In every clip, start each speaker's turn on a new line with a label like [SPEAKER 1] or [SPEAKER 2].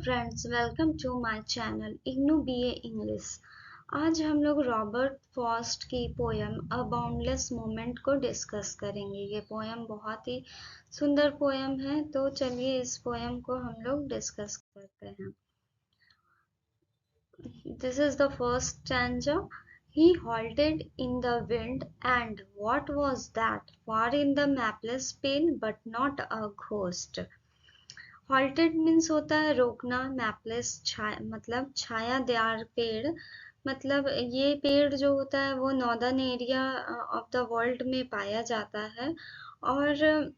[SPEAKER 1] Friends, welcome to my channel IGNOU BA English. आज हम लोग रॉबर्ट फ्रॉस्ट की पोयम अ बाउंडलेस मोमेंट को डिस्कस करेंगे। ये पोयम बहुत ही सुंदर पोयम है, तो चलिए इस पोयम को हम लोग डिस्कस करते हैं। This is the first stanza. He halted in the wind, and what was that? Far in the mapless pale, but not a ghost. Halted means होता है रोकना, मैपलेस मतलब छायादार पेड़। मतलब ये पेड़ जो होता है वो northern area of the world में पाया जाता है। और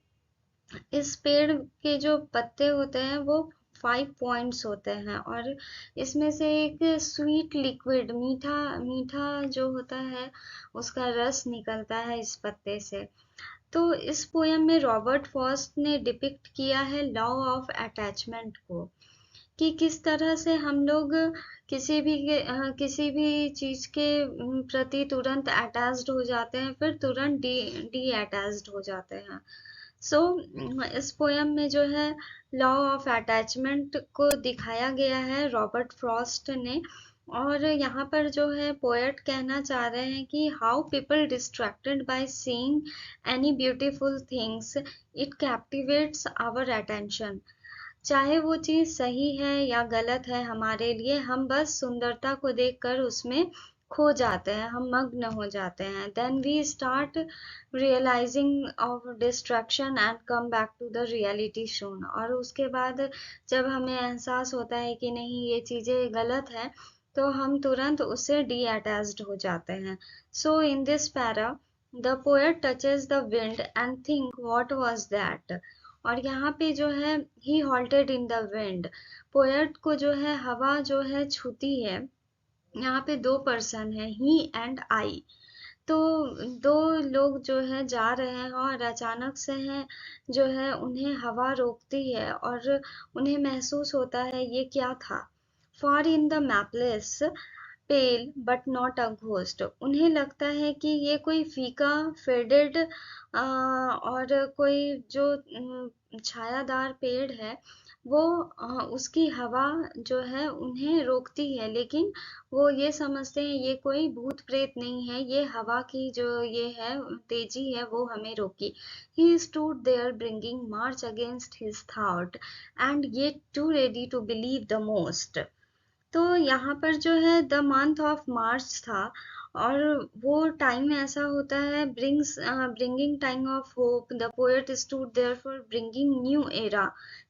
[SPEAKER 1] इस पेड़ के जो पत्ते होते हैं वो 5 पॉइंट्स होते हैं, और इसमें से एक स्वीट लिक्विड मीठा मीठा जो होता है उसका रस निकलता है इस पत्ते से। तो इस पोयम में रॉबर्ट फ्रॉस्ट ने डिपिक्ट किया है लॉ ऑफ अटैचमेंट को, कि किस तरह से हम लोग किसी भी चीज के प्रति तुरंत अटैच्ड हो जाते हैं, फिर तुरंत डी अटैच्ड हो जाते हैं। इस पोयम में जो है लॉ ऑफ अटैचमेंट को दिखाया गया है रॉबर्ट फ्रॉस्ट ने। और यहाँ पर जो है पोएट कहना चाह रहे हैं कि how people distracted by seeing any beautiful things it captivates our attention. चाहे वो चीज सही है या गलत है हमारे लिए, हम बस सुंदरता को देखकर उसमें खो जाते हैं, हम मग्न हो जाते हैं। Then we start realizing of distraction and come back to the reality soon. और उसके बाद जब हमें एहसास होता है कि नहीं ये चीजें गलत है, तो हम तुरंत उससे डी अटैच्ड हो जाते हैं। So in this para the poet touches the wind and think what was that. और यहाँ पे जो है he halted in the wind, poet को जो है हवा जो है छूती है। यहाँ पे दो पर्सन है, ही एंड आई। तो दो लोग जो है जा रहे हैं और अचानक से है जो है उन्हें हवा रोकती है, और उन्हें महसूस होता है ये क्या था। For in the mapless pale but not a ghost. उन्हें लगता है कि ये कोई फीका फेडेड और कोई जो छायादार पेड़ है वो उसकी हवा जो है उन्हें रोकती है, लेकिन वो ये समझते हैं ये कोई भूत प्रेत नहीं है, ये हवा की जो ये है तेजी है वो हमें रोकी। He stood there bringing march against his thought and yet too ready to believe the most। तो यहाँ पर जो है द मंथ ऑफ मार्च था, और वो टाइम ऐसा होता है bringing time of hope. The poet stood there for bringing new era,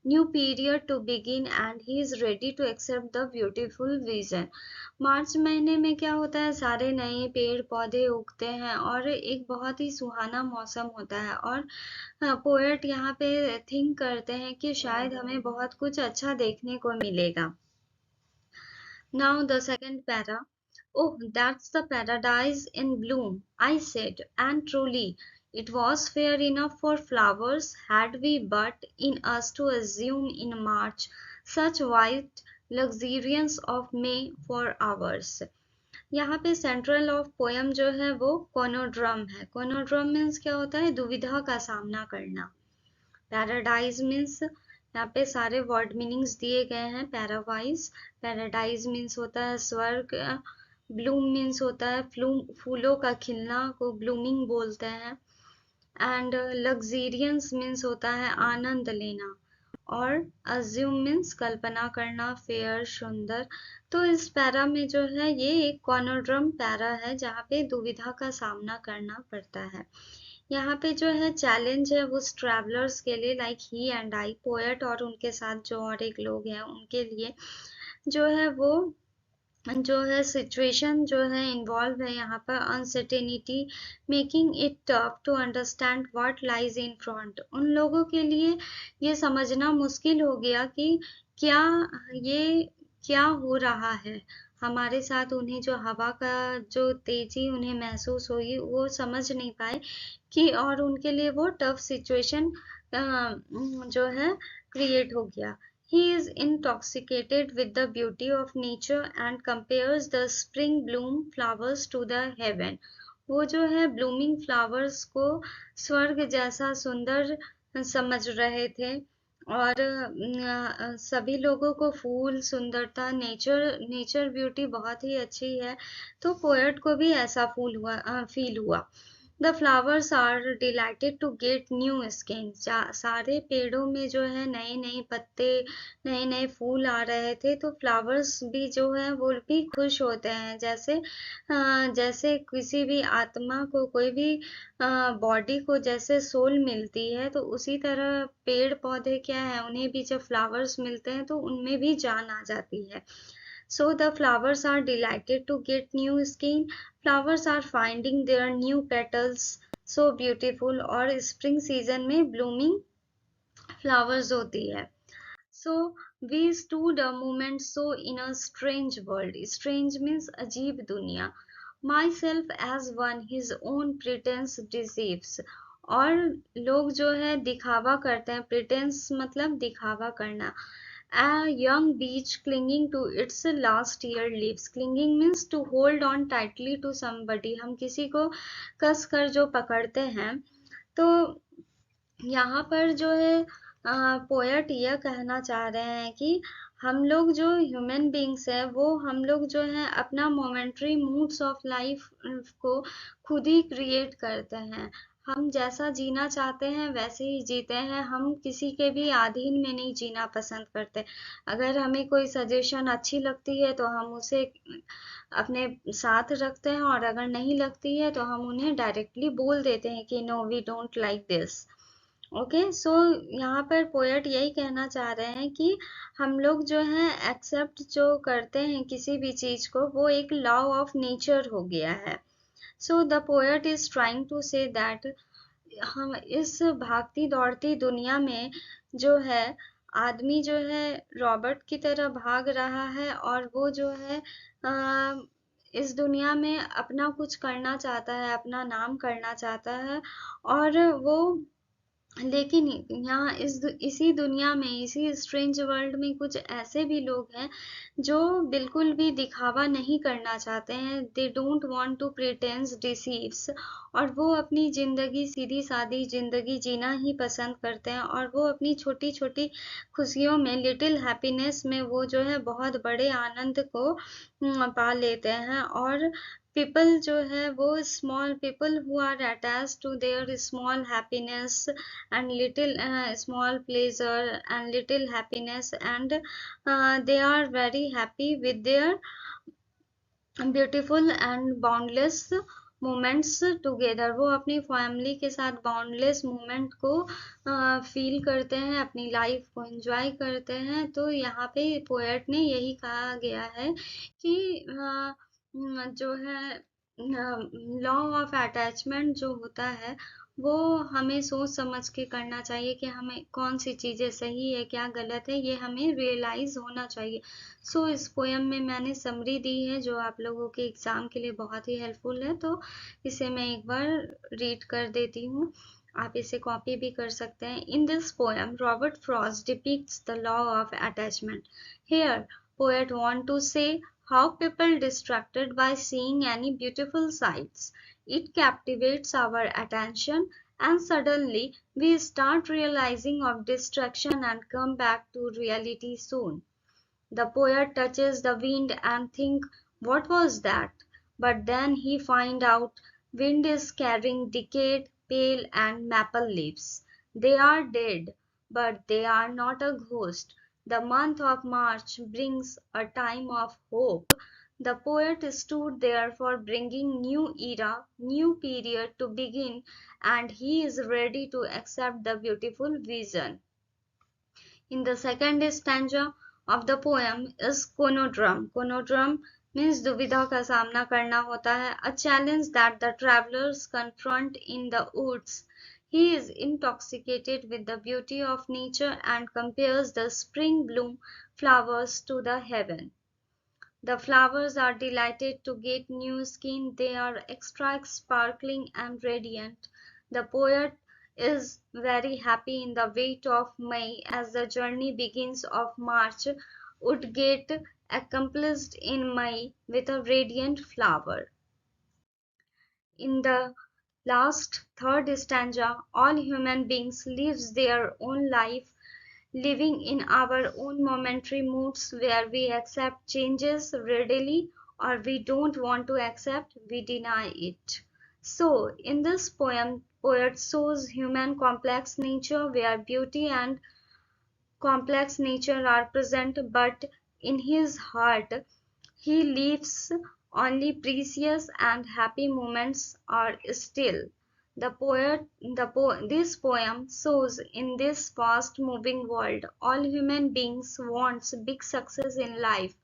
[SPEAKER 1] new period to begin, and he is ready to accept the beautiful vision. मार्च महीने में क्या होता है, सारे नए पेड़ पौधे उगते हैं और एक बहुत ही सुहाना मौसम होता है। और पोएट यहाँ पे थिंक करते हैं कि शायद हमें बहुत कुछ अच्छा देखने को मिलेगा। Now the second para. Oh, that's the paradise in bloom, I said, and truly it was fair enough for flowers, had we but in us to assume in March such white luxuriance of May for ours। यहाँ पे central of poem जो है वो कोनोड्रम है। कोनोड्रम means क्या होता है, दुविधा का सामना करना। पैराडाइज मीन्स, यहाँ पे सारे वर्ड मीनिंग्स दिए गए हैं पैरावाइज। पैराडाइज मीन्स होता है स्वर्ग, ब्लूम मीन्स होता है फूलों का खिलना को ब्लूमिंग बोलते हैं, एंड लग्जीरियंस मीन्स होता है आनंद लेना, और अज्यूम मीन्स कल्पना करना, फेयर सुंदर। तो इस पैरा में जो है ये एक कॉनोड्रम पैरा है जहाँ पे दुविधा का सामना करना पड़ता है। यहाँ पे जो है चैलेंज है वो ट्रैवलर्स के लिए, like he and I, poet और उनके साथ जो और एक लोग हैं उनके लिए जो है वो जो है सिचुएशन जो है इन्वॉल्व है यहाँ पर uncertainty, making it tough to understand what lies in front. उन लोगों के लिए ये समझना मुश्किल हो गया कि क्या ये क्या हो रहा है हमारे साथ। उन्हें जो हवा का जो तेजी उन्हें महसूस हुई वो समझ नहीं पाए कि, और उनके लिए वो टफ सिचुएशन जो है क्रिएट हो गया। He is intoxicated with the beauty of nature and compares the spring bloom flowers to the heaven। वो जो है ब्लूमिंग फ्लावर्स को स्वर्ग जैसा सुंदर समझ रहे थे, और सभी लोगों को फूल सुंदरता नेचर नेचर ब्यूटी बहुत ही अच्छी है, तो पोएट को भी ऐसा फील हुआ। The flowers are delighted to get new skin. सारे पेड़ों में जो है नए नए पत्ते, नए नए फूल आ रहे थे, तो फ्लावर्स भी जो है वो भी खुश होते हैं। जैसे किसी भी आत्मा को, कोई भी बॉडी को जैसे सोल मिलती है, तो उसी तरह पेड़ पौधे क्या है, उन्हें भी जब फ्लावर्स मिलते हैं तो उनमें भी जान आ जाती है। So the flowers are delighted to get new skin. Flowers are finding their new petals so beautiful, और स्प्रिंग सीजन में ब्लूमिंग फ्लावर्स होती है। So we stood a moment so in a strange world. Strange means अजीब दुनिया। Myself as one his own pretense deceives. और लोग जो है दिखावा करते हैं, pretense मतलब दिखावा करना। A young beech clinging to its last year leaves. Clinging means to hold on tightly to somebody. हम किसी को कस कर जो पकड़ते हैं, तो यहाँ पर जो है पोएट यह कहना चाह रहे हैं कि हम लोग जो ह्यूमन बींग्स है, वो हम लोग जो है अपना मोमेंट्री मूड्स ऑफ लाइफ को खुद ही क्रिएट करते हैं। हम जैसा जीना चाहते हैं वैसे ही जीते हैं, हम किसी के भी अधीन में नहीं जीना पसंद करते। अगर हमें कोई सजेशन अच्छी लगती है तो हम उसे अपने साथ रखते हैं, और अगर नहीं लगती है तो हम उन्हें डायरेक्टली बोल देते हैं कि no we don't like this. Okay, so यहाँ पर पोएट यही कहना चाह रहे हैं कि हम लोग जो है एक्सेप्ट जो करते हैं किसी भी चीज को, वो एक लॉ ऑफ नेचर हो गया है। So the poet is trying to say that हम इस भागती दौड़ती दुनिया में जो है, आदमी जो है रॉबर्ट की तरह भाग रहा है, और वो जो है इस दुनिया में अपना कुछ करना चाहता है, अपना नाम करना चाहता है। और वो लेकिन यहाँ इसी दुनिया में, इसी स्ट्रेंज वर्ल्ड में कुछ ऐसे भी लोग हैं जो बिल्कुल भी दिखावा नहीं करना चाहते हैं। They don't want to pretense deceives, और वो अपनी जिंदगी, सीधी सादी जिंदगी जीना ही पसंद करते हैं, और वो अपनी छोटी छोटी खुशियों में, लिटिल हैप्पीनेस में वो जो है बहुत बड़े आनंद को पा लेते हैं। और पीपल जो है वो small people who are attach to their small happiness and little small pleasure and little happiness, and they are very happy with their beautiful and boundless moments together। वो अपनी फैमिली के साथ बाउंडलेस मोमेंट को feel करते हैं, अपनी life को enjoy करते हैं। तो यहाँ पे पोएट ने यही कहा गया है कि जो है लॉ ऑफ अटैचमेंट जो होता है, वो हमें सोच समझ के करना चाहिए कि हमें कौन सी चीजें सही है, क्या गलत है, ये हमें रियलाइज होना चाहिए। सो इस पोयम में मैंने समरी दी है जो आप लोगों के एग्जाम के लिए बहुत ही हेल्पफुल है, तो इसे मैं एक बार रीड कर देती हूँ। आप इसे कॉपी भी कर सकते हैं। In this poem Robert Frost depicts the law of attachment. Here poet want to say how people distracted by seeing any beautiful sights. It captivates our attention, and suddenly we start realizing of distraction and come back to reality soon. The poet touches the wind and think, what was that? But then he find out wind is carrying decayed, pale and maple leaves. They are dead, but they are not a ghost. The month of March brings a time of hope. The poet stood there for bringing new era, new period to begin, and he is ready to accept the beautiful vision. In the second stanza of the poem is conundrum. Conundrum means दुविधा का सामना करना होता है, a challenge that the travelers confront in the woods. He is intoxicated with the beauty of nature and compares the spring bloom flowers to the heaven. The flowers are delighted to get new skin, they are extra sparkling and radiant. The poet is very happy in the wait of May, as the journey begins of March would get accomplished in May with a radiant flower. In the last third stanza, all human beings live their own life, living in our own momentary moods where we accept changes readily or we don't want to accept, we deny it. So, in this poem, poet shows human complex nature where beauty and complex nature are present, but in his heart he leaves only precious and happy moments are still. This poem shows in this fast moving world, all human beings want big success in life,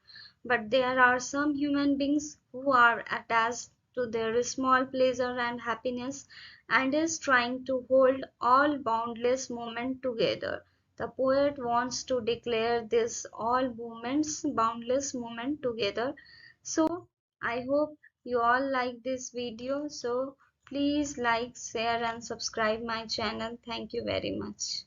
[SPEAKER 1] but there are some human beings who are attached to their small pleasure and happiness and is trying to hold all boundless moment together. The poet wants to declare this all moments, boundless moment together. So I hope you all like this video. So please like, share and subscribe my channel. Thank you very much.